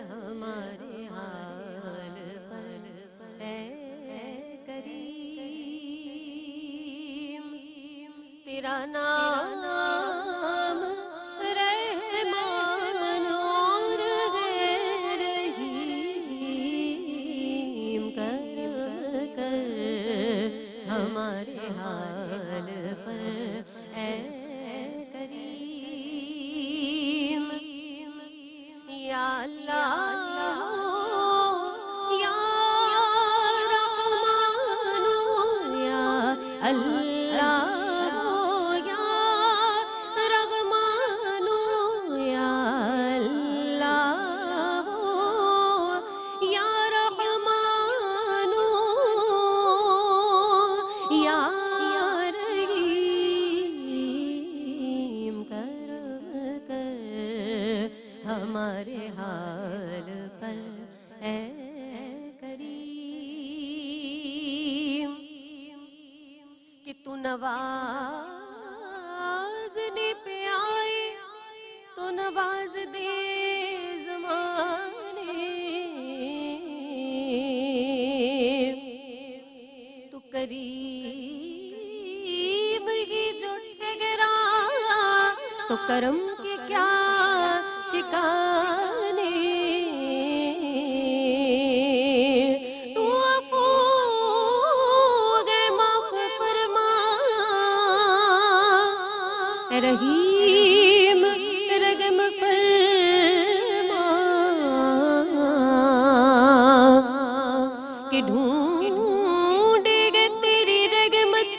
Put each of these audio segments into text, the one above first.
ہمارے حال پر اے کریم، تیرا نام رحمان اور غیر رحیم، کرم کر ہمارے حال پر اے کریم، یا اللہ یا رحمان یا اللہ یا رحمان یا اللہ یا رحمان یا رحیم، کرم کر ہمارے حال پر اے کریم، کہ تو نوازنے پہ آئے تو نواز دے زمانے، تو کریم ہی جو ٹھہرا تو کرم کے کیا ٹھکانے، تو عفو گے معاف فرما، اے رحیم رحم فرما، کہ ڈھونڈے گے تیری رحمت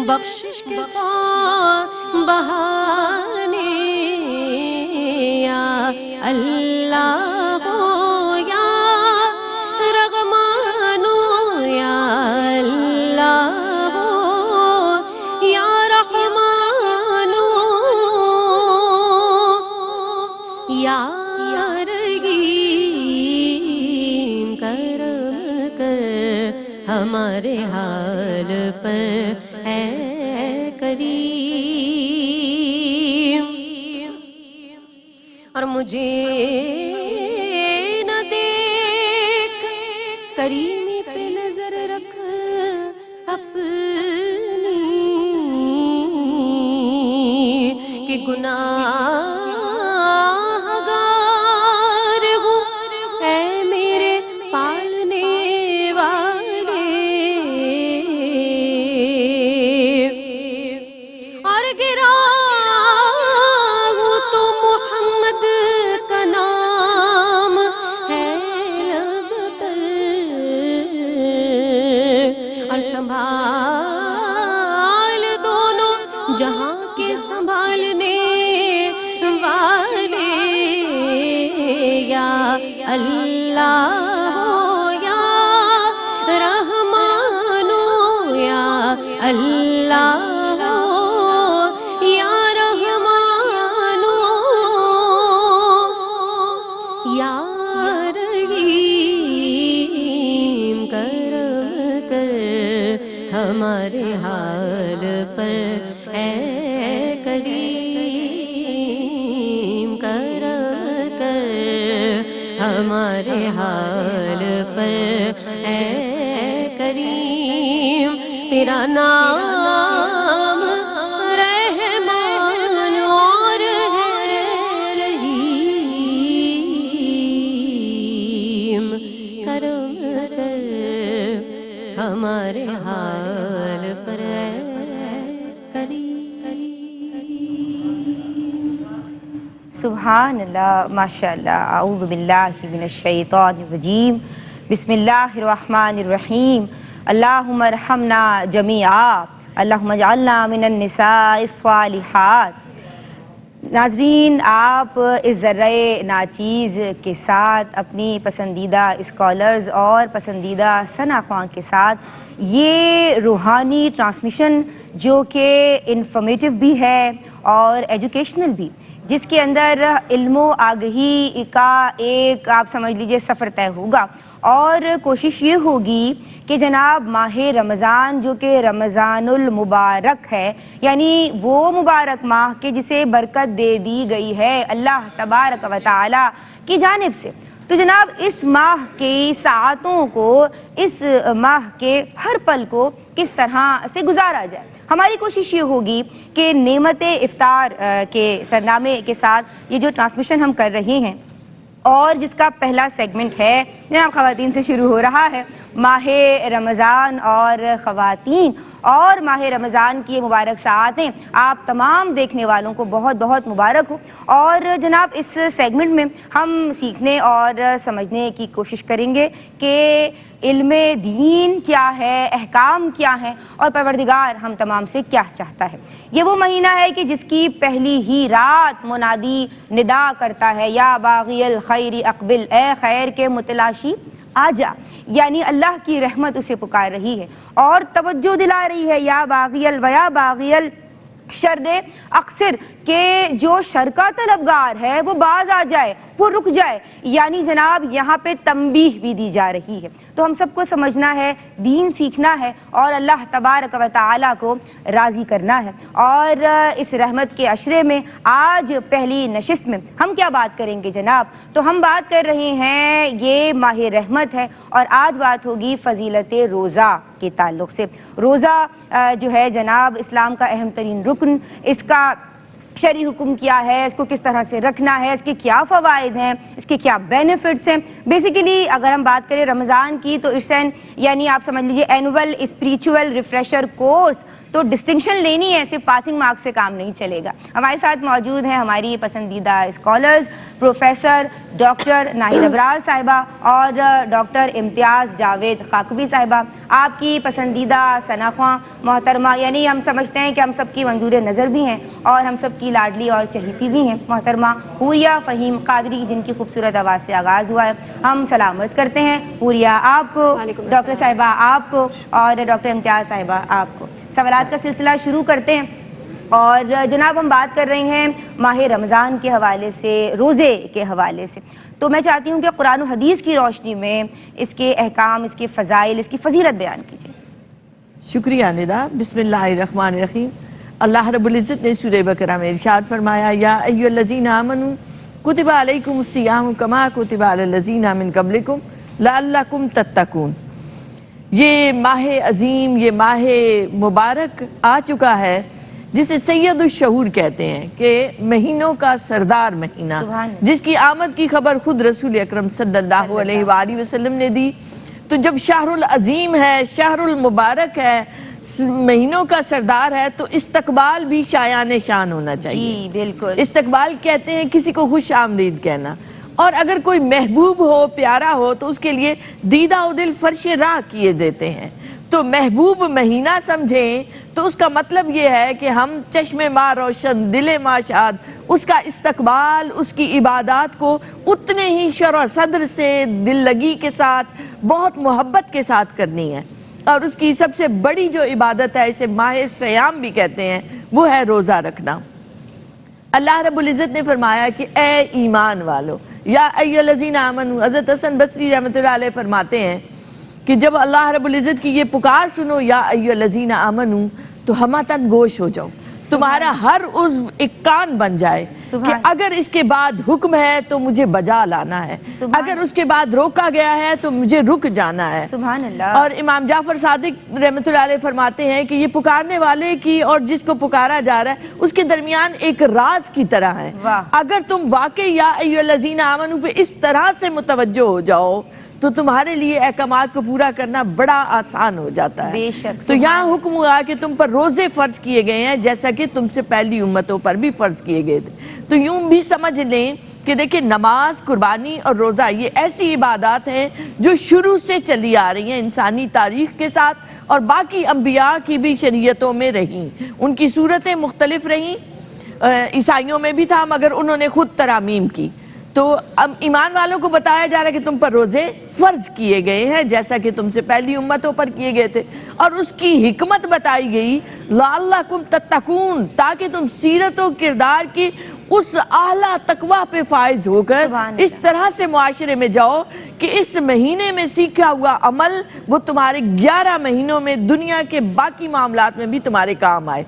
بخشش کے ساتھ بہانے، یا اللہ یا رحمان یا اللہ یا رحمان یا رحیم، کرم کر ہمارے حال پر اے کریم، اور مجھے نہ دیکھ کریمی پہ نظر رکھ اپنی، کہ گناہ گار ہوں اے میرے پالنے والے، اور گرا ہوں تو محمد کا نام ہے لب پر، اور سنبھال دونوں جہاں کے سنبھالنے والے، یا اللہ یا رحمان یا اللہ یا رحمان یا رحیم، کرم کر ہمارے حال پر اے کریم، کرم کر ہمارے حال پر اے کریم، تیرا نام رحمان اور رحیم، کرم کر ہمارے حال پر اے کریم۔ سبحان اللہ، ماشاء اللہ، اعوذ باللہ من الشیطان الرجیم، بسم اللہ الرحمن الرحیم، اللہم ارحمنا جمیعا، اللہم اجعلنا من النساء الصالحات۔ ناظرین، آپ اس ذرائع ناچیز کے ساتھ اپنی پسندیدہ اسکالرز اور پسندیدہ ثنا خواں کے ساتھ یہ روحانی ٹرانسمیشن جو کہ انفارمیٹیو بھی ہے اور ایجوکیشنل بھی، جس کے اندر علم و آگہی کا ایک آپ سمجھ لیجئے سفر طے ہوگا، اور کوشش یہ ہوگی کہ جناب ماہ رمضان جو کہ رمضان المبارک ہے، یعنی وہ مبارک ماہ کہ جسے برکت دے دی گئی ہے اللہ تبارک و تعالی کی جانب سے، تو جناب اس ماہ کی ساعتوں کو، اس ماہ کے ہر پل کو کس طرح سے گزارا جائے۔ ہماری کوشش یہ ہوگی کہ نعمت افطار کے سرنامے کے ساتھ یہ جو ٹرانسمیشن ہم کر رہے ہیں، اور جس کا پہلا سیگمنٹ ہے جناب خواتین سے شروع ہو رہا ہے، ماہ رمضان اور خواتین، اور ماہ رمضان کی یہ مبارک ساعتیں آپ تمام دیکھنے والوں کو بہت بہت مبارک ہو۔ اور جناب اس سیگمنٹ میں ہم سیکھنے اور سمجھنے کی کوشش کریں گے کہ علم دین کیا ہے، احکام کیا ہیں، اور پروردگار ہم تمام سے کیا چاہتا ہے۔ یہ وہ مہینہ ہے کہ جس کی پہلی ہی رات منادی ندا کرتا ہے، یا باغی الخیر اقبل، اے خیر کے متلاشی آجا، یعنی اللہ کی رحمت اسے پکار رہی ہے اور توجہ دلا رہی ہے، یا باغی الویا باغی الشر اقصر، کہ جو شر کا طلبگار ہے وہ باز آ جائے، وہ رک جائے، یعنی جناب یہاں پہ تنبیہ بھی دی جا رہی ہے۔ تو ہم سب کو سمجھنا ہے، دین سیکھنا ہے، اور اللہ تبارک و تعالیٰ کو راضی کرنا ہے۔ اور اس رحمت کے عشرے میں آج پہلی نشست میں ہم کیا بات کریں گے جناب؟ تو ہم بات کر رہے ہیں، یہ ماہ رحمت ہے، اور آج بات ہوگی فضیلت روزہ کے تعلق سے۔ روزہ جو ہے جناب اسلام کا اہم ترین رکن، اس کا شرعی حکم کیا ہے، اس کو کس طرح سے رکھنا ہے، اس کے کیا فوائد ہیں، اس کے کیا بینیفٹس ہیں۔ بیسیکلی اگر ہم بات کریں رمضان کی تو اٹس این، یعنی آپ سمجھ لیجئے اینول اسپریچول ریفریشر کورس، تو ڈسٹنکشن لینی ہے، صرف پاسنگ مارکس سے کام نہیں چلے گا۔ ہمارے ساتھ موجود ہیں ہماری پسندیدہ اسکالرز، پروفیسر ڈاکٹر ناہید ابرار صاحبہ اور ڈاکٹر امتیاز جاوید خاکوی صاحبہ، آپ کی پسندیدہ ثناخواں محترمہ، یعنی ہم سمجھتے ہیں کہ ہم سب کی منظور نظر بھی ہیں اور ہم سب کی لاڈلی اور چہیتی بھی ہیں، محترمہ حوریہ فہیم قادری، جن کی خوبصورت آواز سے آغاز ہوا ہے۔ ہم سلام عرض کرتے ہیں حوریہ آپ کو، ڈاکٹر صاحبہ آپ کو، اور ڈاکٹر امتیاز صاحبہ آپ کو۔ سوالات کا سلسلہ شروع کرتے ہیں، اور جناب ہم بات کر رہے ہیں ماہ رمضان کے حوالے سے، روزے کے حوالے سے، تو میں چاہتی ہوں کہ قرآن و حدیث کی روشنی میں اس کے احکام، اس کے فضائل، اس کی فضیلت بیان کیجیے۔ شکریہ ندا۔ بسم اللہ الرحمن الرحیم۔ اللہ رب العزت نے سورہ بقرہ میں ارشاد فرمایا، یا ایھا الذین آمنوا کتب علیکم الصیام کما کتب علی الذین من قبلکم لعلکم تتقون۔ یہ ماہ عظیم، یہ ماہ مبارک آ چکا ہے جسے سید الشہور کہتے ہیں، کہ مہینوں کا سردار مہینہ، جس کی آمد کی خبر خود رسول اکرم صلی اللہ علیہ وآلہ وسلم نے دی۔ تو جب شہر العظیم ہے، شہر المبارک ہے، مہینوں کا سردار ہے، تو استقبال بھی شایان شان ہونا چاہیے۔ جی بالکل، استقبال کہتے ہیں کسی کو خوش آمدید کہنا، اور اگر کوئی محبوب ہو، پیارا ہو، تو اس کے لیے دیدہ و دل فرش راہ کیے دیتے ہیں۔ تو محبوب مہینہ سمجھیں تو اس کا مطلب یہ ہے کہ ہم چشم ماں روشن، دل ماں شاد، اس کا استقبال، اس کی عبادات کو اتنے ہی شرح صدر سے، دل لگی کے ساتھ، بہت محبت کے ساتھ کرنی ہے۔ اور اس کی سب سے بڑی جو عبادت ہے، اسے ماہ سیام بھی کہتے ہیں، وہ ہے روزہ رکھنا۔ اللہ رب العزت نے فرمایا کہ اے ایمان والو، یا ایھا الذین آمنوا، حضرت حسن بصری رحمۃ اللہ علیہ فرماتے ہیں کہ جب اللہ رب العزت کی یہ پکار سنو، یا ایھا الذین آمنوا، تو ہماتن گوش ہو جاؤ، تمہارا ہر عضو ایک کان بن جائے کہ اگر اس کے بعد حکم ہے تو مجھے بجا لانا ہے، اگر اس کے بعد روکا گیا ہے تو مجھے رک جانا ہے۔ سبحان اللہ۔ اور امام جعفر صادق رحمۃ اللہ علیہ فرماتے ہیں کہ یہ پکارنے والے کی اور جس کو پکارا جا رہا ہے اس کے درمیان ایک راز کی طرح ہے۔ اگر تم واقعی یا ایھا الذین آمنوا پہ اس طرح سے متوجہ ہو جاؤ تو تمہارے لیے احکامات کو پورا کرنا بڑا آسان ہو جاتا ہے۔ بے شک۔ تو یہاں حکم ہوا کہ تم پر روزے فرض کیے گئے ہیں، جیسا کہ تم سے پہلی امتوں پر بھی فرض کیے گئے تھے۔ تو یوں بھی سمجھ لیں کہ دیکھیں نماز، قربانی اور روزہ یہ ایسی عبادات ہیں جو شروع سے چلی آ رہی ہیں انسانی تاریخ کے ساتھ، اور باقی انبیاء کی بھی شریعتوں میں رہیں، ان کی صورتیں مختلف رہیں۔ عیسائیوں میں بھی تھا مگر انہوں نے خود ترامیم کی۔ تو اب ایمان والوں کو بتایا جا رہا ہے کہ تم پر روزے فرض کیے گئے ہیں جیسا کہ تم سے پہلی امتوں پر کیے گئے تھے، اور اس کی حکمت بتائی گئی لعلکم تتقون، تاکہ تم سیرت و کردار کی اس اعلیٰ تقویٰ پہ فائز ہو کر اس طرح سے معاشرے میں جاؤ کہ اس مہینے میں سیکھا ہوا عمل وہ تمہارے 11 مہینوں میں دنیا کے باقی معاملات میں بھی تمہارے کام آئے.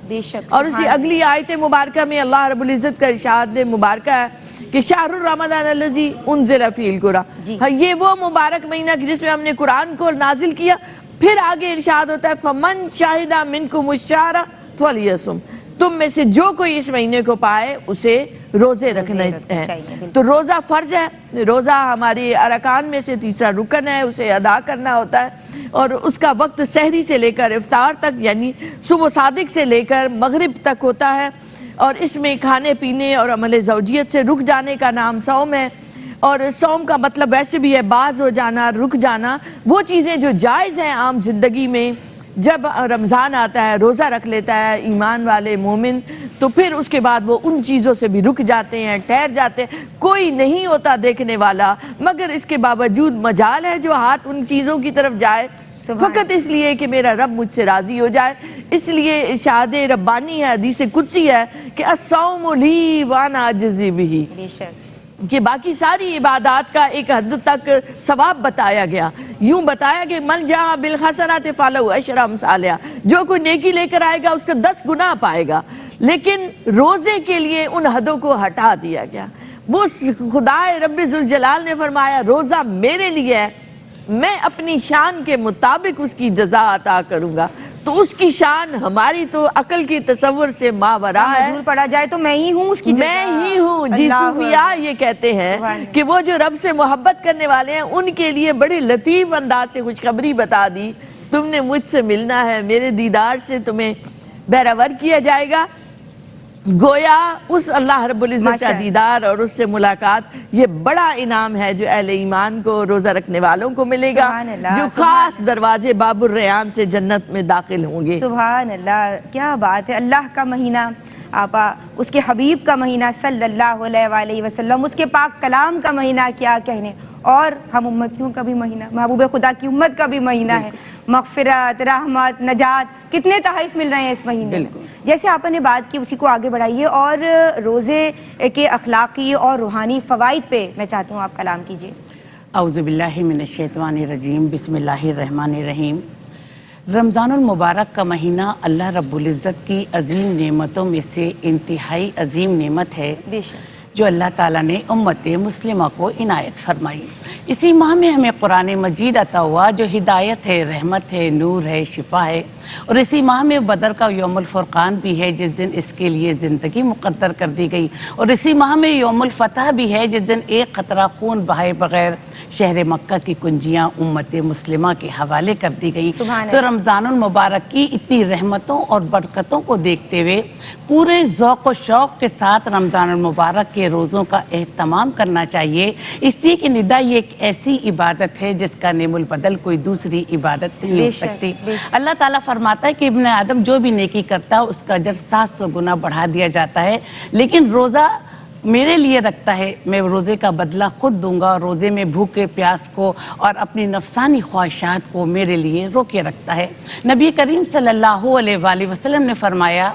اور اسی اگلی آیت مبارکہ میں اللہ رب العزت کا ارشاد مبارکہ ہے کہ شہر الرمضان الذی انزل فیہ القرآن، یہ وہ مبارک مہینہ جس میں ہم نے قرآن کو نازل کیا. پھر آگے ارشاد ہوتا ہے فمن شاہد منکم الشہر فلیصم، تم میں سے جو کوئی اس مہینے کو پائے اسے روزے رکھنے ہیں. تو روزہ فرض ہے، روزہ ہماری ارکان میں سے تیسرا رکن ہے، اسے ادا کرنا ہوتا ہے. اور اس کا وقت سحری سے لے کر افطار تک یعنی صبح صادق سے لے کر مغرب تک ہوتا ہے. اور اس میں کھانے پینے اور عمل زوجیت سے رک جانے کا نام صوم ہے. اور صوم کا مطلب ویسے بھی ہے باز ہو جانا، رک جانا. وہ چیزیں جو جائز ہیں عام زندگی میں، جب رمضان آتا ہے روزہ رکھ لیتا ہے ایمان والے مومن، تو پھر اس کے بعد وہ ان چیزوں سے بھی رک جاتے ہیں، ٹھہر جاتے ہیں. کوئی نہیں ہوتا دیکھنے والا، مگر اس کے باوجود مجال ہے جو ہاتھ ان چیزوں کی طرف جائے، فقط اس لیے کہ میرا رب مجھ سے راضی ہو جائے. اس لیے ارشاد ربانی ہے، حدیث قدسی ہے کہ الصوم لی وانا اجزی بہ، کہ باقی ساری عبادات کا ایک حد تک ثواب بتایا گیا. یوں بتایا کہ من جاء بالحسنۃ فلہ عشر امثالہا، جو کوئی نیکی لے کر آئے گا اس کا 10 گناہ پائے گا. لیکن روزے کے لیے ان حدوں کو ہٹا دیا گیا. وہ خدا رب ذوالجلال نے فرمایا روزہ میرے لیے ہے، میں اپنی شان کے مطابق اس کی جزا عطا کروں گا. تو اس کی شان ہماری تو عقل کی تصور سے ماورا ہے. حضور پڑھا جائے تو میں ہی ہوں اس کی جزا. میں ہی ہوں. جی صوفیاء یہ کہتے ہیں کہ وہ جو رب سے محبت کرنے والے ہیں ان کے لیے بڑے لطیف انداز سے خوشخبری بتا دی، تم نے مجھ سے ملنا ہے، میرے دیدار سے تمہیں بہرور کیا جائے گا. گویا اس اللہ رب العزت کا دیدار اور اس سے ملاقات یہ بڑا انعام ہے جو اہل ایمان کو روزہ رکھنے والوں کو ملے گا، جو خاص دروازے باب الریان سے جنت میں داخل ہوں گے. سبحان اللہ، کیا بات ہے. اللہ کا مہینہ آپا، اس کے حبیب کا مہینہ صلی اللہ علیہ وآلہ وسلم، اس کے پاک کلام کا مہینہ کیا کہنے، اور ہم امتیوں کا بھی مہینہ، محبوب خدا کی امت کا بھی مہینہ ہے. مغفرت، رحمت، نجات، کتنے تحائف مل رہے ہیں اس مہینے میں. جیسے آپ نے بات کی اسی کو آگے بڑھائیے اور روزے کے اخلاقی اور روحانی فوائد پہ میں چاہتی ہوں آپ کلام کیجیے. اعوذ باللہ من الشیطان الرجیم، بسم اللہ الرحمن الرحیم. رمضان المبارک کا مہینہ اللہ رب العزت کی عظیم نعمتوں میں سے انتہائی عظیم نعمت ہے جو اللہ تعالیٰ نے امت مسلمہ کو عنایت فرمائی. اسی ماہ میں ہمیں قرآن مجید عطا ہوا جو ہدایت ہے، رحمت ہے، نور ہے، شفا ہے. اور اسی ماہ میں بدر کا یوم الفرقان بھی ہے جس دن اس کے لیے زندگی مقدر کر دی گئی. اور اسی ماہ میں یوم الفتح بھی ہے جس دن ایک قطرہ خون بہائے بغیر شہر مکہ کی کنجیاں امت مسلمہ کے حوالے کر دی گئی. تو رمضان المبارک کی اتنی رحمتوں اور برکتوں کو دیکھتے ہوئے پورے ذوق و شوق کے ساتھ رمضان المبارک کے روزوں کا اہتمام کرنا چاہیے. اسی کی ندا یہ ایک ایسی عبادت ہے جس کا نعم البدل کوئی دوسری عبادت نہیں ہو سکتی. اللہ تعالیٰ فرماتا ہے کہ ابن آدم جو بھی نیکی کرتا ہے اس کا اجر 700 گنا بڑھا دیا جاتا ہے، لیکن روزہ میرے لیے رکھتا ہے، میں روزے کا بدلہ خود دوں گا. اور روزے میں بھوکے پیاس کو اور اپنی نفسانی خواہشات کو میرے لیے روکے رکھتا ہے. نبی کریم صلی اللہ علیہ وآلہ وسلم نے فرمایا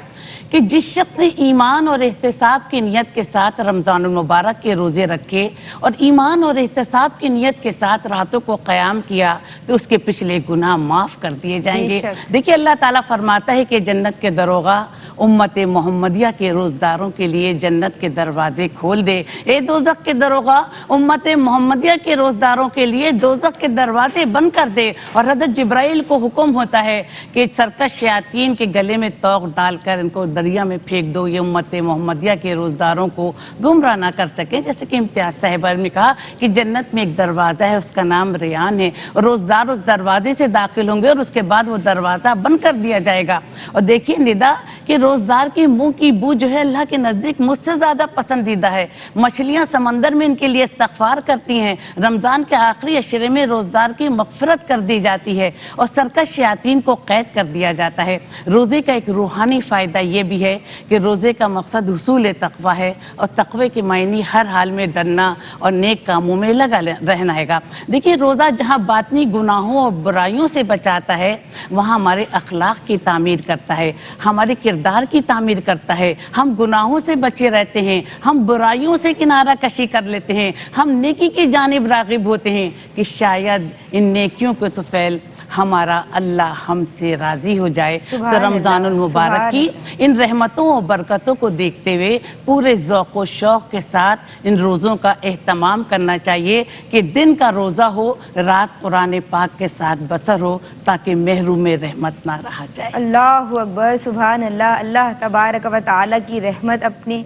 کہ جس شخص نے ایمان اور احتساب کی نیت کے ساتھ رمضان المبارک کے روزے رکھے اور ایمان اور احتساب کی نیت کے ساتھ راتوں کو قیام کیا تو اس کے پچھلے گناہ معاف کر دیے جائیں گے. دیکھیے اللہ تعالیٰ فرماتا ہے کہ جنت کے دروغہ امت محمدیہ کے روزداروں کے لیے جنت کے دروازے کھول دے. اے دوزخ کے دروغہ امت محمدیہ کے روزداروں کے لیے دوزخ کے دروازے بند کر دے. اور حضرت جبرائیل کو حکم ہوتا ہے کہ سرکش شیاطین کے گلے میں توق ڈال کر ان کو دریا میں پھینک دو، یہ امت محمدیہ کے روزداروں کو گمراہ نہ کر سکیں. جیسے کہ امتیاز صاحبہ نے کہا کہ جنت میں ایک دروازہ ہے، اس کا نام ریان ہے، اور روزدار اس دروازے سے داخل ہوں گے اور اس کے بعد وہ دروازہ بند کر دیا جائے گا. اور دیکھیے ندا کہ روزدار کی منہ کی بو جو ہے اللہ کے نزدیک مجھ سے زیادہ پسندیدہ ہے. مچھلیاں سمندر میں ان کے لیے استغفار کرتی ہیں. رمضان کے آخری عشرے میں روزدار کی مغفرت کر دی جاتی ہے اور سرکش شیاطین کو قید کر دیا جاتا ہے. روزے کا ایک روحانی فائدہ یہ بھی ہے کہ روزے کا مقصد حصول تقویٰ ہے، اور تقوی کے معنی ہر حال میں ڈرنا اور نیک کاموں میں لگا رہنا ہے گا. دیکھیے روزہ جہاں باطنی گناہوں اور برائیوں سے بچاتا ہے وہاں ہمارے اخلاق کی تعمیر کرتا ہے، ہمارے کردار کردار کی تعمیر کرتا ہے. ہم گناہوں سے بچے رہتے ہیں, ہم برائیوں سے کنارہ کشی کر لیتے ہیں, ہم نیکی کی جانب راغب ہوتے ہیں کہ شاید ان نیکیوں کو تو فعل ہمارا اللہ ہم سے راضی ہو جائے. تو رمضان المبارک کی ان رحمتوں و برکتوں کو دیکھتے ہوئے پورے ذوق و شوق کے ساتھ ان روزوں کا اہتمام کرنا چاہیے کہ دن کا روزہ ہو, رات قرآن پاک کے ساتھ بسر ہو, تاکہ محروم رحمت نہ رہا جائے. اللہ اکبر, سبحان اللہ. اللہ تبارک و تعالیٰ کی رحمت اپنے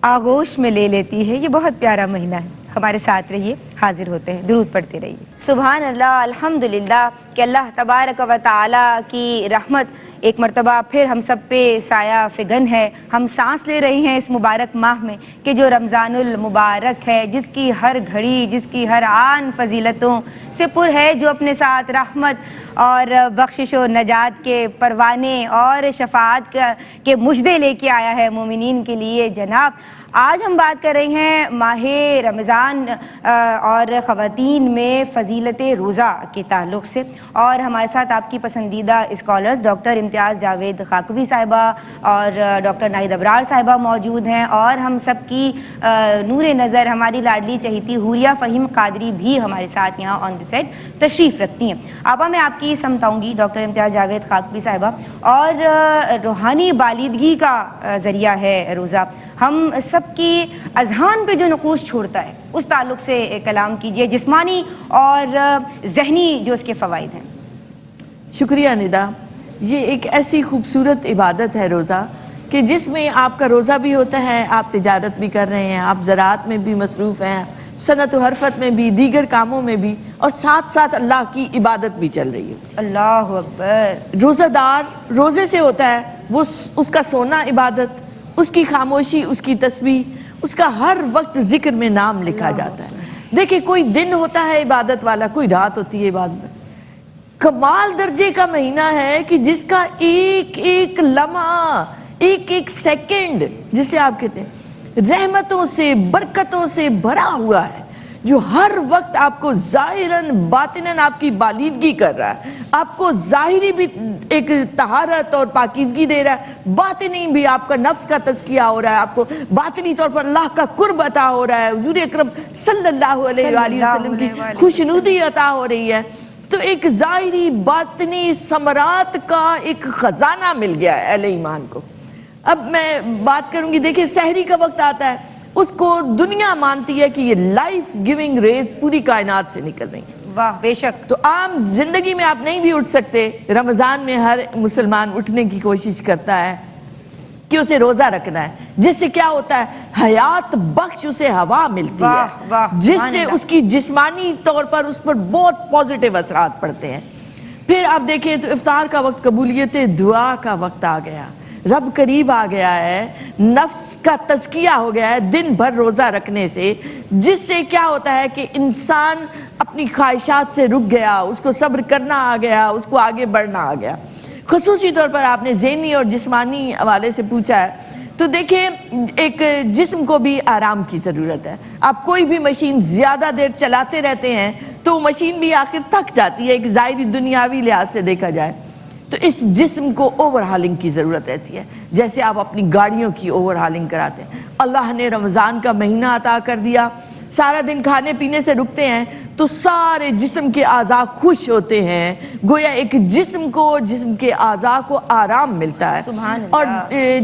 آغوش میں لے لیتی ہے. یہ بہت پیارا مہینہ ہے. ہمارے ساتھ رہیے, حاضر ہوتے ہیں, درود پڑھتے رہیے. سبحان اللہ, الحمدللہ کہ اللہ تبارک و تعالیٰ کی رحمت ایک مرتبہ پھر ہم سب پہ سایہ فگن ہے. ہم سانس لے رہے ہیں اس مبارک ماہ میں کہ جو رمضان المبارک ہے, جس کی ہر گھڑی, جس کی ہر آن فضیلتوں سے پر ہے, جو اپنے ساتھ رحمت اور بخشش و نجات کے پروانے اور شفاعت کے مجدے لے کے آیا ہے مومنین کے لیے. جناب, آج ہم بات کر رہے ہیں ماہ رمضان اور خواتین میں فضیلت روزہ کے تعلق سے, اور ہمارے ساتھ آپ کی پسندیدہ اسکالرز ڈاکٹر امتیاز جاوید خاکوی صاحبہ اور ڈاکٹر ناہید ابرار صاحبہ موجود ہیں, اور ہم سب کی نور نظر ہماری لاڈلی چہیتی حوریہ فہیم قادری بھی ہمارے ساتھ یہاں آن دی سیٹ تشریف رکھتی ہیں. آپا, میں آپ کی سمتاؤں گی ڈاکٹر امتیاز جاوید خاکوی صاحبہ, اور روحانی بالیدگی کا ذریعہ ہے روزہ. ہم سب کی اذہان پہ جو نقوش چھوڑتا ہے اس تعلق سے کلام کیجئے, جسمانی اور ذہنی جو اس کے فوائد ہیں. شکریہ ندا. یہ ایک ایسی خوبصورت عبادت ہے روزہ کہ جس میں آپ کا روزہ بھی ہوتا ہے, آپ تجارت بھی کر رہے ہیں, آپ زراعت میں بھی مصروف ہیں, صنعت و حرفت میں بھی, دیگر کاموں میں بھی, اور ساتھ ساتھ اللہ کی عبادت بھی چل رہی ہے. اللہ اکبر. روزہ دار روزے سے ہوتا ہے, وہ اس کا سونا عبادت, اس کی خاموشی, اس کی تسبیح, اس کا ہر وقت ذکر میں نام لکھا جاتا ہے. دیکھیں, کوئی دن ہوتا ہے عبادت والا, کوئی رات ہوتی ہے عبادت. کمال درجے کا مہینہ ہے کہ جس کا ایک ایک لمحہ, ایک ایک سیکنڈ, جسے آپ کہتے ہیں رحمتوں سے, برکتوں سے بھرا ہوا ہے, جو ہر وقت آپ کو ظاہراً باطناً آپ کی بالیدگی کر رہا ہے. آپ کو ظاہری بھی ایک طہارت اور پاکیزگی دے رہا ہے, باطنی بھی آپ کا نفس کا تزکیہ ہو رہا ہے, آپ کو باطنی طور پر اللہ کا قرب عطا ہو رہا ہے, حضور اکرم صلی اللہ علیہ وآلہ وسلم کی خوشنودی عطا ہو رہی ہے. تو ایک ظاہری باطنی ثمرات کا ایک خزانہ مل گیا ہے اہل ایمان کو. اب میں بات کروں گی, دیکھیں سحری کا وقت آتا ہے, اس کو دنیا مانتی ہے کہ یہ لائف گیونگ ریز پوری کائنات سے نکل رہی ہیں. واہ, بے شک. تو عام زندگی میں آپ نہیں بھی اٹھ سکتے, رمضان میں ہر مسلمان اٹھنے کی کوشش کرتا ہے کہ اسے روزہ رکھنا ہے, جس سے کیا ہوتا ہے, حیات بخش اسے ہوا ملتی ہے, جس سے اس کی جسمانی طور پر اس پر بہت پازیٹیو اثرات پڑتے ہیں. پھر آپ دیکھیں تو افطار کا وقت, قبولیت دعا کا وقت آ گیا, رب قریب آ گیا ہے, نفس کا تزکیہ ہو گیا ہے دن بھر روزہ رکھنے سے, جس سے کیا ہوتا ہے کہ انسان اپنی خواہشات سے رک گیا, اس کو صبر کرنا آ گیا, اس کو آگے بڑھنا آ گیا. خصوصی طور پر آپ نے ذہنی اور جسمانی حوالے سے پوچھا ہے, تو دیکھیں ایک جسم کو بھی آرام کی ضرورت ہے. آپ کوئی بھی مشین زیادہ دیر چلاتے رہتے ہیں تو مشین بھی آخر تھک جاتی ہے, ایک ظاہری دنیاوی لحاظ سے دیکھا جائے تو اس جسم کو اوور ہالنگ کی ضرورت رہتی ہے, جیسے آپ اپنی گاڑیوں کی اوور ہالنگ کراتے ہیں. اللہ نے رمضان کا مہینہ عطا کر دیا, سارا دن کھانے پینے سے رکتے ہیں تو سارے جسم کے اعضاء خوش ہوتے ہیں, گویا ایک جسم کو, جسم کے اعضاء کو آرام ملتا ہے. اور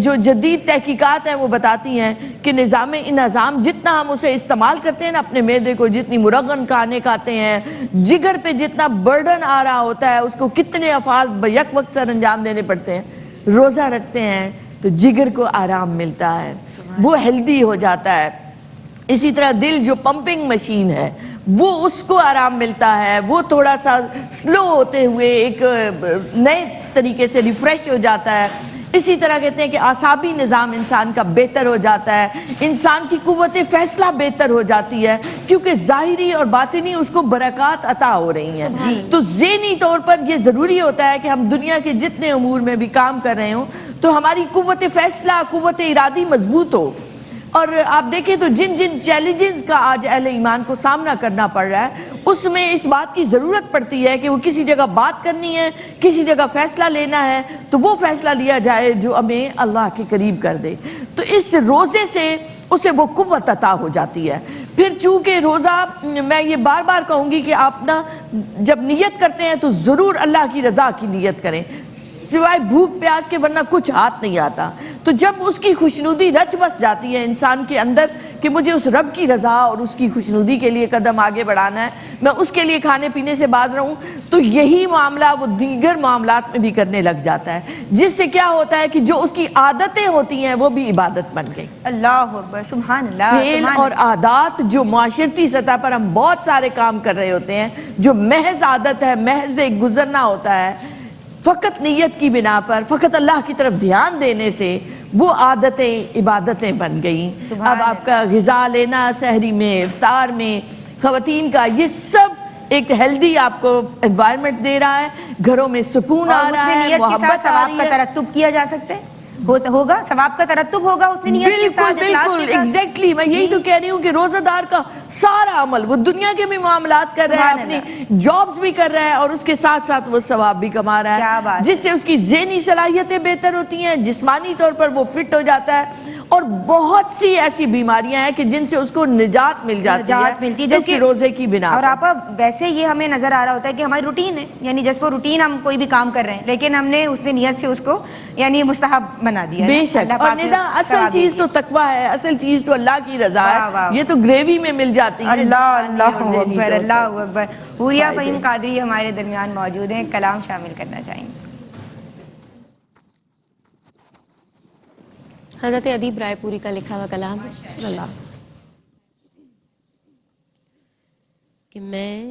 جو جدید تحقیقات ہیں وہ بتاتی ہیں کہ نظام انہضام جتنا ہم اسے استعمال کرتے ہیں نا, اپنے معدے کو جتنی مرغن کھانے کھاتے ہیں, جگر پہ جتنا برڈن آ رہا ہوتا ہے, اس کو کتنے افعال یک وقت سر انجام دینے پڑتے ہیں, روزہ رکھتے ہیں تو جگر کو آرام ملتا ہے, وہ ہیلدی ہو جاتا ہے. اسی طرح دل جو پمپنگ مشین ہے وہ اس کو آرام ملتا ہے, وہ تھوڑا سا سلو ہوتے ہوئے ایک نئے طریقے سے ریفریش ہو جاتا ہے. اسی طرح کہتے ہیں کہ اعصابی نظام انسان کا بہتر ہو جاتا ہے, انسان کی قوت فیصلہ بہتر ہو جاتی ہے, کیونکہ ظاہری اور باطنی اس کو برکات عطا ہو رہی ہیں. تو ذہنی طور پر یہ ضروری ہوتا ہے کہ ہم دنیا کے جتنے امور میں بھی کام کر رہے ہوں تو ہماری قوت فیصلہ, قوت ارادی مضبوط ہو. اور آپ دیکھیں تو جن جن چیلنجز کا آج اہل ایمان کو سامنا کرنا پڑ رہا ہے, اس میں اس بات کی ضرورت پڑتی ہے کہ وہ کسی جگہ بات کرنی ہے، کسی جگہ فیصلہ لینا ہے، تو وہ فیصلہ لیا جائے جو ہمیں اللہ کے قریب کر دے. تو اس روزے سے اسے وہ قوت عطا ہو جاتی ہے. پھر چونکہ روزہ، میں یہ بار بار کہوں گی کہ آپ نا جب نیت کرتے ہیں تو ضرور اللہ کی رضا کی نیت کریں، سوائے بھوک پیاس کے ورنہ کچھ ہاتھ نہیں آتا. تو جب اس کی خوشنودی رچ بس جاتی ہے انسان کے اندر کہ مجھے اس رب کی رضا اور اس کی خوشنودی کے لیے قدم آگے بڑھانا ہے، میں اس کے لیے کھانے پینے سے باز رہوں، تو یہی معاملہ وہ دیگر معاملات میں بھی کرنے لگ جاتا ہے، جس سے کیا ہوتا ہے کہ جو اس کی عادتیں ہوتی ہیں وہ بھی عبادت بن گئی. اللہ اکبر، سبحان اللہ. فعل سبحان اور عادات جو معاشرتی سطح پر ہم بہت سارے کام کر رہے ہوتے ہیں، جو محض عادت ہے، محض ایک گزرنا ہوتا ہے، فقط نیت کی بنا پر، فقط اللہ کی طرف دھیان دینے سے وہ عادتیں عبادتیں بن گئیں. اب آپ کا غذا لینا سحری میں، افطار میں، خواتین کا یہ سب ایک ہیلدی آپ کو انوائرمنٹ دے رہا ہے، گھروں میں سکون آ رہا ہے، محبت آ رہی ہے. ثواب کا ترتب کیا جا سکتا ہے، ہوگا ثواب کا ترتب ہوگا اس نے نیت کے ساتھ، بالکل بالکل ایگزیکٹلی. میں یہی تو کہہ رہی ہوں کہ روزہ دار کا سارا عمل، وہ دنیا کے بھی معاملات کر رہا ہے، اپنی جابز بھی کر رہا ہے، اور اس کے ساتھ ساتھ وہ ثواب بھی کما رہا ہے، جس سے اس کی ذہنی صلاحیتیں بہتر ہوتی ہیں، جسمانی طور پر وہ فٹ ہو جاتا ہے، اور بہت سی ایسی بیماریاں ہیں کہ جن سے اس کو نجات مل جاتی ہے اس روزے کی بنا. اور آپ ویسے یہ ہمیں نظر آ رہا ہوتا ہے کہ ہماری روٹین ہے، یعنی جس وہ روٹین ہم کوئی بھی کام کر رہے ہیں، لیکن ہم نے اس نے نیت سے اس کو یعنی مستحب بنا دیا. بے شک. اور ندا اصل چیز تو تقویٰ ہے، اصل چیز تو اللہ کی رضا ہے، یہ تو گریوی میں مل جاتی ہے. اللہ اکبر، اللہ اکبر. حوریہ فہیم قادری ہمارے درمیان موجود ہیں، کلام شامل کرنا چاہیں گے. حضرت ادیب رائے پوری کا لکھا ہوا کلام صلی اللہ کہ میں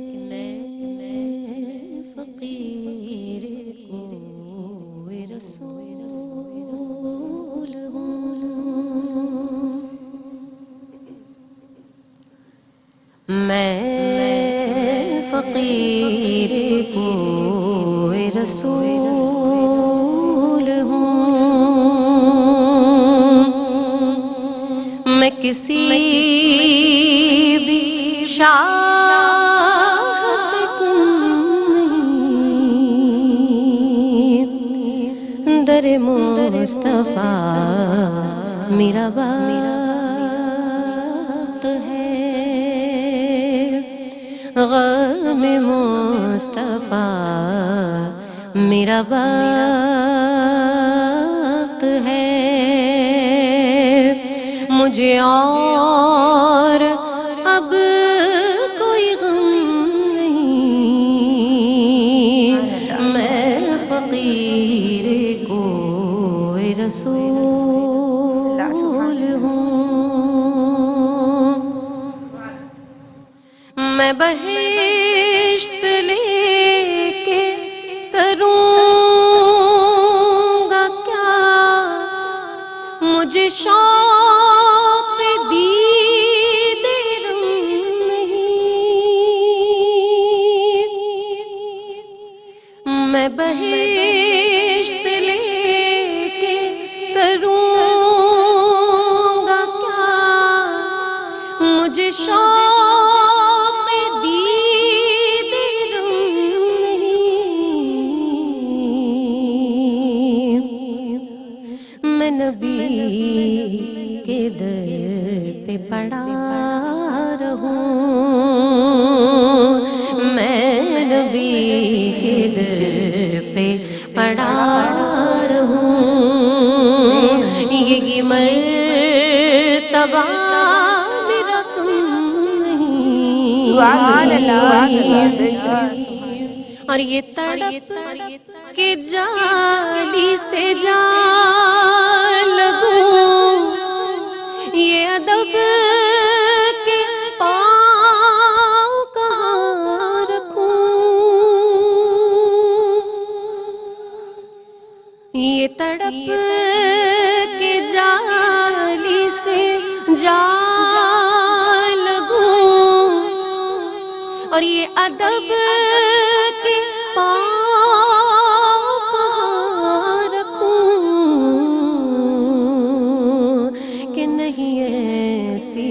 فقیر کوئے رسول ہوں، میں فقیر کوئے رسول ہوں، میں کسی بھی شاہ سے کم نہیں، در مصطفیٰ میرا وقت ہے، غم مصطفیٰ میرا وقت ہے، مجھے اور اب کوئی غم نہیں، میں فقیر کوئے رسول ہوں، میں بہشت لے کے کروں گا کیا، مجھے شوق دید رنگ نہیں، میں بہشت لے کے کروں گا کیا، مجھے شوق دید رنگ نہیں، میں نبی کے در پہ پڑا رہوں، میں نبی کے در پہ پڑا رہوں، یہ مرتبہ میرا کم نہیں، اور یہ تڑپ کے جالی سے جا لگوں، یہ ادب کے پاؤں کہاں رکھوں، یہ تڑپ کے جالی سے جا لگوں، اور یہ ادب کے پاؤں کہاں رکھوں، کہ نہیں ایسی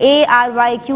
ARYQ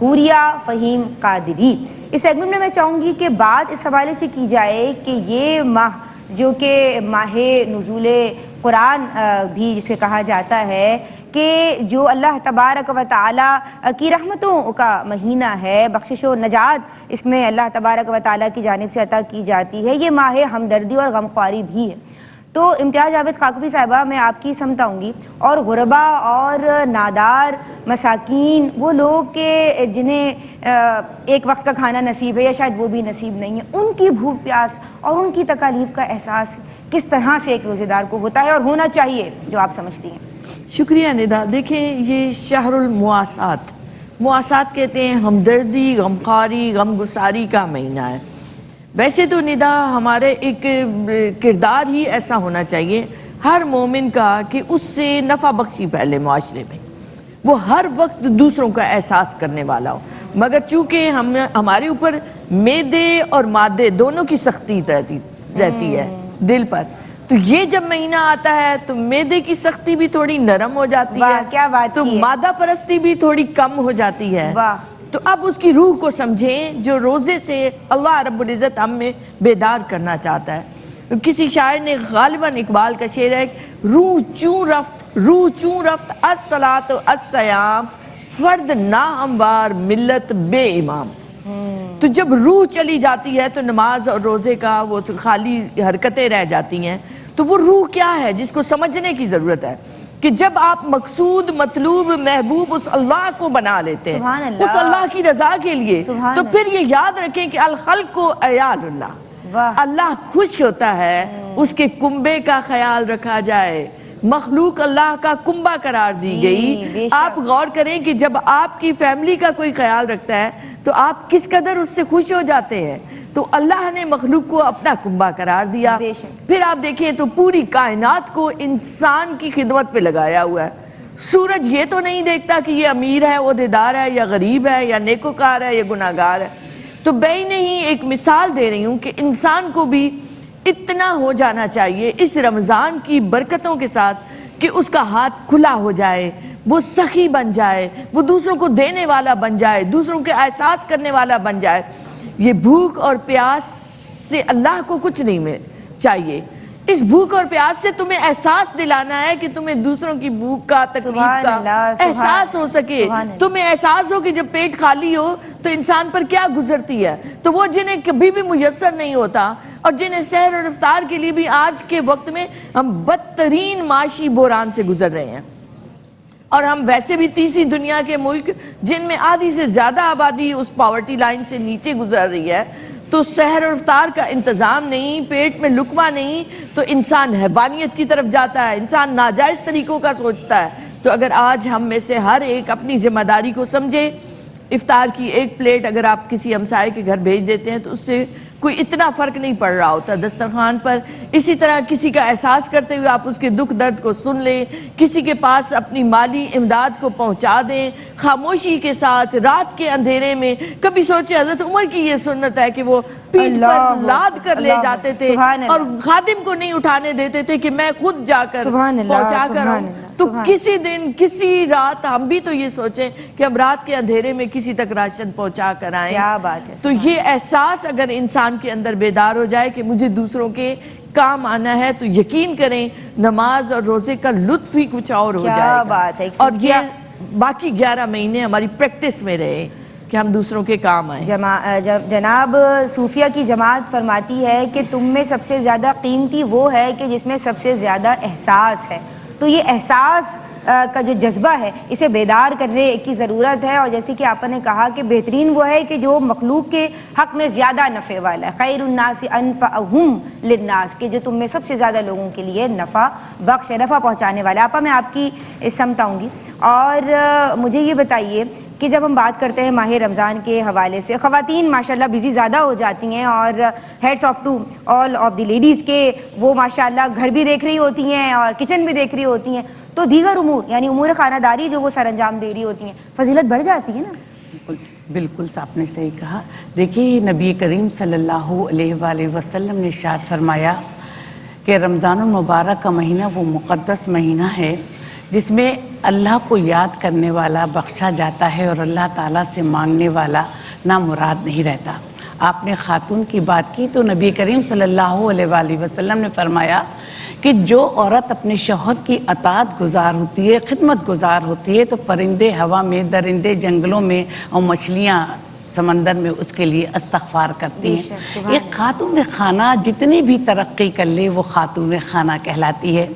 حوریہ فہیم قادری۔ اس سیگمنٹ میں میں چاہوں گی کہ بات اس حوالے سے کی جائے کہ یہ ماہ جو کہ ماہ نزول قرآن بھی جسے کہا جاتا ہے، کہ جو اللہ تبارک و تعالیٰ کی رحمتوں کا مہینہ ہے، بخشش و نجات اس میں اللہ تبارک و تعالیٰ کی جانب سے عطا کی جاتی ہے، یہ ماہ ہمدردی اور غمخواری بھی ہے۔ تو امتیاز جاوید خاکوی صاحبہ میں آپ کی سمت آؤں گی، اور غربا اور نادار مساکین، وہ لوگ کہ جنہیں ایک وقت کا کھانا نصیب ہے یا شاید وہ بھی نصیب نہیں ہے، ان کی بھوک پیاس اور ان کی تکالیف کا احساس کس طرح سے ایک روزے دار کو ہوتا ہے اور ہونا چاہیے، جو آپ سمجھتی ہیں؟ شکریہ ندا۔ دیکھیں، یہ شہر المواسات، مواسات کہتے ہیں ہمدردی، غمخواری، غمگساری کا مہینہ ہے۔ ویسے تو ندا ہمارے ایک کردار ہی ایسا ہونا چاہیے ہر مومن کا کہ اس سے نفع بخشی پہلے معاشرے میں، وہ ہر وقت دوسروں کا احساس کرنے والا ہو، مگر چونکہ ہمارے اوپر معدے اور مادے دونوں کی سختی رہتی ہے دل پر، تو یہ جب مہینہ آتا ہے تو معدے کی سختی بھی تھوڑی نرم ہو جاتی ہے، کیا بات تو کی ہے۔ مادہ پرستی بھی تھوڑی کم ہو جاتی ہے۔ تو اب اس کی روح کو سمجھیں جو روزے سے اللہ رب العزت ہم میں بیدار کرنا چاہتا ہے۔ کسی شاعر نے، غالباً اقبال کا شعر ہے، روح چوں رفت الصلاۃ الصیام، فرد نا ہموار ملت بے امام۔ تو جب روح چلی جاتی ہے تو نماز اور روزے کا وہ خالی حرکتیں رہ جاتی ہیں۔ تو وہ روح کیا ہے جس کو سمجھنے کی ضرورت ہے کہ جب آپ مقصود، مطلوب، محبوب اس اللہ کو بنا لیتے ہیں، اس اللہ کی رضا کے لیے، تو پھر یہ یاد رکھیں کہ الخلق عیال اللہ، اللہ خوش ہوتا ہے اس کے کنبے کا خیال رکھا جائے۔ مخلوق اللہ کا کنبہ قرار دی گئی۔ آپ غور کریں کہ جب آپ کی فیملی کا کوئی خیال رکھتا ہے تو آپ کس قدر اس سے خوش ہو جاتے ہیں۔ تو اللہ نے مخلوق کو اپنا کنبہ قرار دیا۔ پھر آپ دیکھیں تو پوری کائنات کو انسان کی خدمت پہ لگایا ہوا ہے۔ سورج یہ تو نہیں دیکھتا کہ یہ امیر ہے، عہدیدار ہے، یا غریب ہے، یا نیکوکار ہے، یا گناہگار ہے۔ تو میں نہیں ایک مثال دے رہی ہوں کہ انسان کو بھی اتنا ہو جانا چاہیے اس رمضان کی برکتوں کے ساتھ کہ اس کا ہاتھ کھلا ہو جائے، وہ سخی بن جائے، وہ دوسروں کو دینے والا بن جائے، دوسروں کے احساس کرنے والا بن جائے۔ یہ بھوک اور پیاس سے اللہ کو کچھ نہیں چاہیے۔ اس بھوک اور پیاس سے تمہیں احساس دلانا ہے کہ تمہیں دوسروں کی بھوک کا، تکلیف کا احساس ہو سکے، تمہیں احساس ہو کہ جب پیٹ خالی ہو تو انسان پر کیا گزرتی ہے۔ تو وہ جنہیں کبھی بھی میسر نہیں ہوتا اور جنہیں سحر اور افطار کے لیے بھی آج کے وقت میں ہم بدترین معاشی بحران سے گزر رہے ہیں، اور ہم ویسے بھی تیسری دنیا کے ملک جن میں آدھی سے زیادہ آبادی اس پاورٹی لائن سے نیچے گزر رہی ہے، تو سحر اور افطار کا انتظام نہیں، پیٹ میں لقمہ نہیں، تو انسان حیوانیت کی طرف جاتا ہے، انسان ناجائز طریقوں کا سوچتا ہے۔ تو اگر آج ہم میں سے ہر ایک اپنی ذمہ داری کو سمجھے، افطار کی ایک پلیٹ اگر آپ کسی ہمسائے کے گھر بھیج دیتے ہیں تو اس سے کوئی اتنا فرق نہیں پڑ رہا ہوتا دسترخوان پر۔ اسی طرح کسی کا احساس کرتے ہوئے آپ اس کے دکھ درد کو سن لیں، کسی کے پاس اپنی مالی امداد کو پہنچا دیں خاموشی کے ساتھ رات کے اندھیرے میں۔ کبھی سوچے حضرت عمر کی یہ سنت ہے کہ وہ پیٹھ پر لاد کر لے جاتے تھے اور خادم کو نہیں اٹھانے دیتے تھے کہ میں خود جا کر پہنچا کر آؤں۔ تو کسی دن، کسی رات ہم بھی تو یہ سوچیں کہ ہم رات کے اندھیرے میں کسی تک راشن پہنچا کر آئیں۔ کیا بات ہے۔ تو یہ احساس اگر انسان کے اندر بیدار ہو جائے کہ مجھے دوسروں کے کام آنا ہے، تو یقین کریں نماز اور روزے کا لطف ہی کچھ اور ہو جائے گا۔ بات ہے۔ اور یہ باقی 11 مہینے ہماری پریکٹس میں رہے کہ ہم دوسروں کے کام آئیں۔ جناب صوفیہ کی جماعت فرماتی ہے کہ تم میں سب سے زیادہ قیمتی وہ ہے کہ جس میں سب سے زیادہ احساس ہے۔ تو یہ احساس کا جو جذبہ ہے اسے بیدار کرنے کی ضرورت ہے، اور جیسے کہ آپ نے کہا کہ بہترین وہ ہے کہ جو مخلوق کے حق میں زیادہ نفع والا ہے، خیر الناس انفعہم للناس، کہ جو تم میں سب سے زیادہ لوگوں کے لیے نفع بخش ہے، نفع پہنچانے والا ہے۔ آپا میں آپ کی سمت آؤں گی، اور مجھے یہ بتائیے کہ جب ہم بات کرتے ہیں ماہ رمضان کے حوالے سے، خواتین ماشاءاللہ بزی زیادہ ہو جاتی ہیں، اور heads of to all of the ladies کے وہ ماشاءاللہ گھر بھی دیکھ رہی ہوتی ہیں اور کچن بھی دیکھ رہی ہوتی ہیں، تو دیگر امور یعنی امور خانہ داری جو وہ سر انجام دے رہی ہوتی ہیں، فضیلت بڑھ جاتی ہے نا؟ بالکل آپ نے صحیح کہا۔ دیکھیے نبی کریم صلی اللہ علیہ وآلہ وسلم نے ارشاد فرمایا کہ رمضان المبارک کا مہینہ وہ مقدس مہینہ ہے جس میں اللہ کو یاد کرنے والا بخشا جاتا ہے اور اللہ تعالیٰ سے مانگنے والا نامراد نہیں رہتا۔ آپ نے خاتون کی بات کی تو نبی کریم صلی اللہ علیہ وآلہ وسلم نے فرمایا کہ جو عورت اپنے شوہر کی اطاعت گزار ہوتی ہے، خدمت گزار ہوتی ہے، تو پرندے ہوا میں، درندے جنگلوں میں اور مچھلیاں سمندر میں اس کے لیے استغفار کرتی ہیں۔ ایک خاتون خانہ جتنی بھی ترقی کر لے وہ خاتون خانہ کہلاتی ہے۔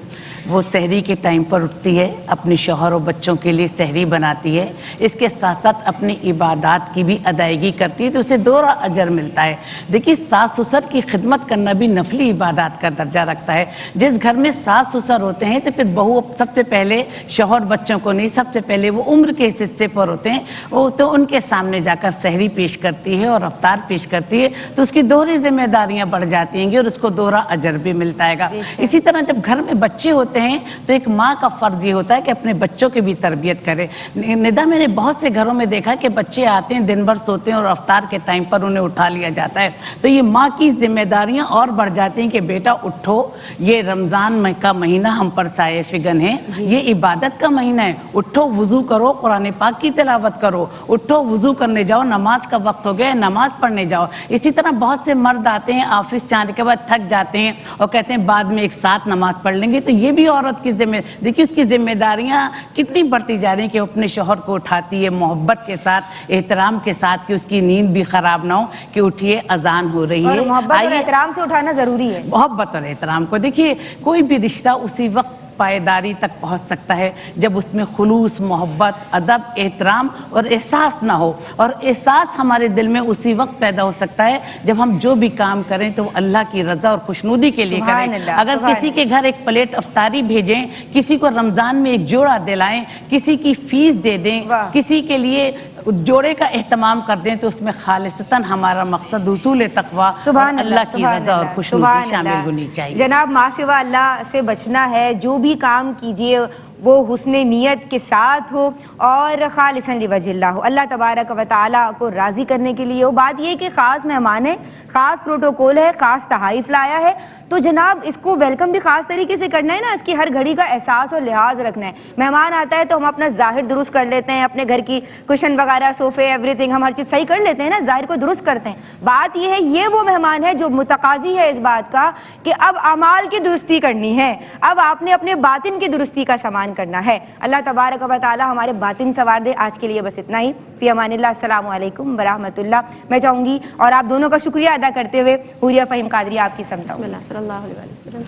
وہ سحری کے ٹائم پر اٹھتی ہے، اپنے شوہر و بچوں کے لیے سحری بناتی ہے، اس کے ساتھ ساتھ اپنی عبادات کی بھی ادائیگی کرتی ہے تو اسے دوہرا اجر ملتا ہے۔ دیکھیے ساس سسر کی خدمت کرنا بھی نفلی عبادات کا درجہ رکھتا ہے۔ جس گھر میں ساس سسر ہوتے ہیں تو پھر بہو سب سے پہلے شوہر بچوں کو نہیں، سب سے پہلے وہ عمر کے اس حصے پر ہوتے ہیں، وہ تو ان کے سامنے جا کر سحری پیش کرتی ہے اور افطار پیش کرتی ہے تو اس کی دوہری ذمہ داریاں بڑھ جاتی ہیں گی اور اس کو دوہرا اجر بھی ملتا ہے گا۔ اسی طرح جب گھر میں بچے ہوتے ہیں تو ایک ماں کا فرض یہ ہوتا ہے کہ اپنے بچوں کی بھی تربیت کرے۔ ندا میں نے بہت سے گھروں میں دیکھا کہ بچے آتے ہیں، دن بھر سوتے ہیں اور افطار کے ٹائم پر انہیں اٹھا لیا جاتا ہے، تو یہ ماں کی ذمہ داریاں اور بڑھ جاتی ہیں کہ بیٹا اٹھو، یہ رمضان کا مہینہ ہم پر سایہ فگن ہے، یہ عبادت کا مہینہ ہے، اٹھو وضو کرو، قرآن پاک کی تلاوت کرو، اٹھو وضو کرنے جاؤ، نماز کا وقت ہو گیا ہے، نماز پڑھنے جاؤ۔ اسی طرح بہت سے مرد آتے ہیں آفس سے آنے کے بعد تھک جاتے ہیں اور کہتے ہیں بعد میں ایک ساتھ نماز پڑھ لیں گے، تو یہ بھی عورت کی دیکھیے اس کی ذمہ داریاں کتنی بڑھتی جا رہی ہیں کہ وہ اپنے شوہر کو اٹھاتی ہے محبت کے ساتھ، احترام کے ساتھ، کہ اس کی نیند بھی خراب نہ ہو، کہ اٹھیے اذان ہو رہی ہے۔ اور محبت اور احترام سے اٹھانا ضروری ہے۔ محبت اور احترام کو دیکھیے کوئی بھی رشتہ اسی وقت پائیداری تک پہنچ سکتا ہے جب اس میں خلوص، محبت، ادب، احترام اور احساس نہ ہو، اور احساس ہمارے دل میں اسی وقت پیدا ہو سکتا ہے جب ہم جو بھی کام کریں تو وہ اللہ کی رضا اور خوشنودی کے لیے کریں۔ اگر کسی کے گھر ایک پلیٹ افطاری بھیجیں، کسی کو رمضان میں ایک جوڑا دلائیں، کسی کی فیس دے دیں، کسی کے لیے جوڑے کا اہتمام کر دیں، تو اس میں خالصتاً ہمارا مقصد حصول تقویٰ اور اللہ کی رضا اور خوشنودی شامل ہونی چاہیے۔ جناب ماں سوا اللہ سے بچنا ہے، جو بھی کام کیجئے وہ حسن نیت کے ساتھ ہو اور خالصاً لوجہ اللہ ہو، اللہ تبارک و تعالیٰ کو راضی کرنے کے لیے ہو۔ بات یہ کہ خاص مہمان ہے، خاص پروٹوکول ہے، خاص تحائف لایا ہے، تو جناب اس کو ویلکم بھی خاص طریقے سے کرنا ہے نا، اس کی ہر گھڑی کا احساس اور لحاظ رکھنا ہے۔ مہمان آتا ہے تو ہم اپنا ظاہر درست کر لیتے ہیں، اپنے گھر کی کشن وغیرہ، صوفے، ایوری تھنگ، ہم ہر چیز صحیح کر لیتے ہیں نا، ظاہر کو درست کرتے ہیں۔ بات یہ ہے یہ وہ مہمان ہے جو متقاضی ہے اس بات کا کہ اب اعمال کی درستی کرنی ہے، اب آپ نے اپنے باطن کی درستی کا سامان کرنا ہے۔ اللہ تبارک و تعالی ہمارے باطن سوار دے۔ آج کے لیے بس اتنا ہی۔ فی امان اللہ، السلام علیکم ورحمۃ اللہ۔ میں چاہوں گی اور آپ دونوں کا شکریہ ادا کرتے ہوئے حوریہ فہیم قادری آپ کی سمت بسم اللہ صلی اللہ علیہ وسلم۔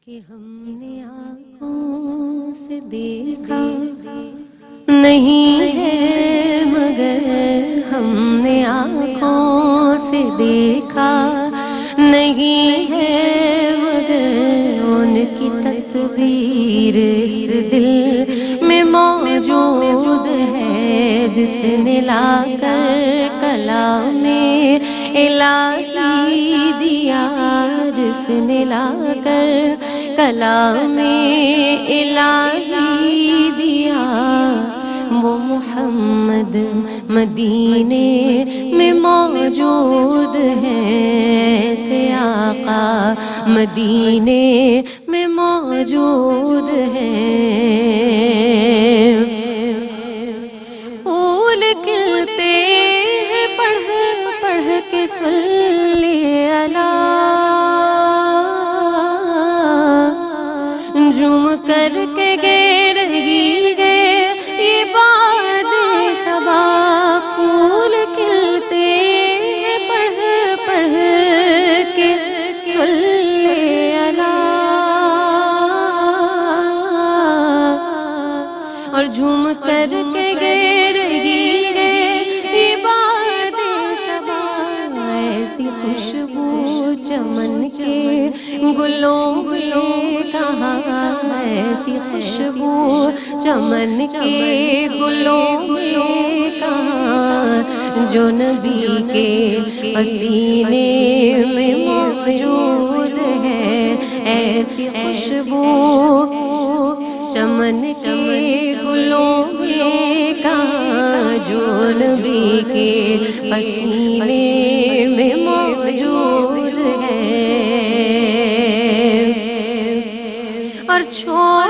کہ ہم نے آنکھوں سے دیکھا نہیں ہے مگر ہم نے آنکھوں سے دیکھا نہیں ہے مگر ان کی تصویر اس دل میں موجود ہے، جس نے لا کر کلام الہی دیا، جس نے لا کر کلام الہی دیا، وہ محمد مدینے میں موجود ہے، ایسے آقا مدینے میں موجود ہے۔ پھول کھلتے ہیں پڑھ پڑھ کے صلی اللہ، جم کر کے گر رہی ہے یہ باد صبا۔ پھول کھلتے ہیں پڑھ پڑھ کے صلی اللہ، اور جھوم کر کے گر رہی ہے یہ باد صبا۔ ایسی خوشبو چمن کے گلوں گلوں کہاں، ایسی خوشبو چمن کے گلوں میں کہاں، جو نبی کے پسینے میں موجود ہے، ایسی خوشبو چمن کے گلوں میں کہاں، جو نبی کے پسینے میں موجود ہے۔ اور چھوڑ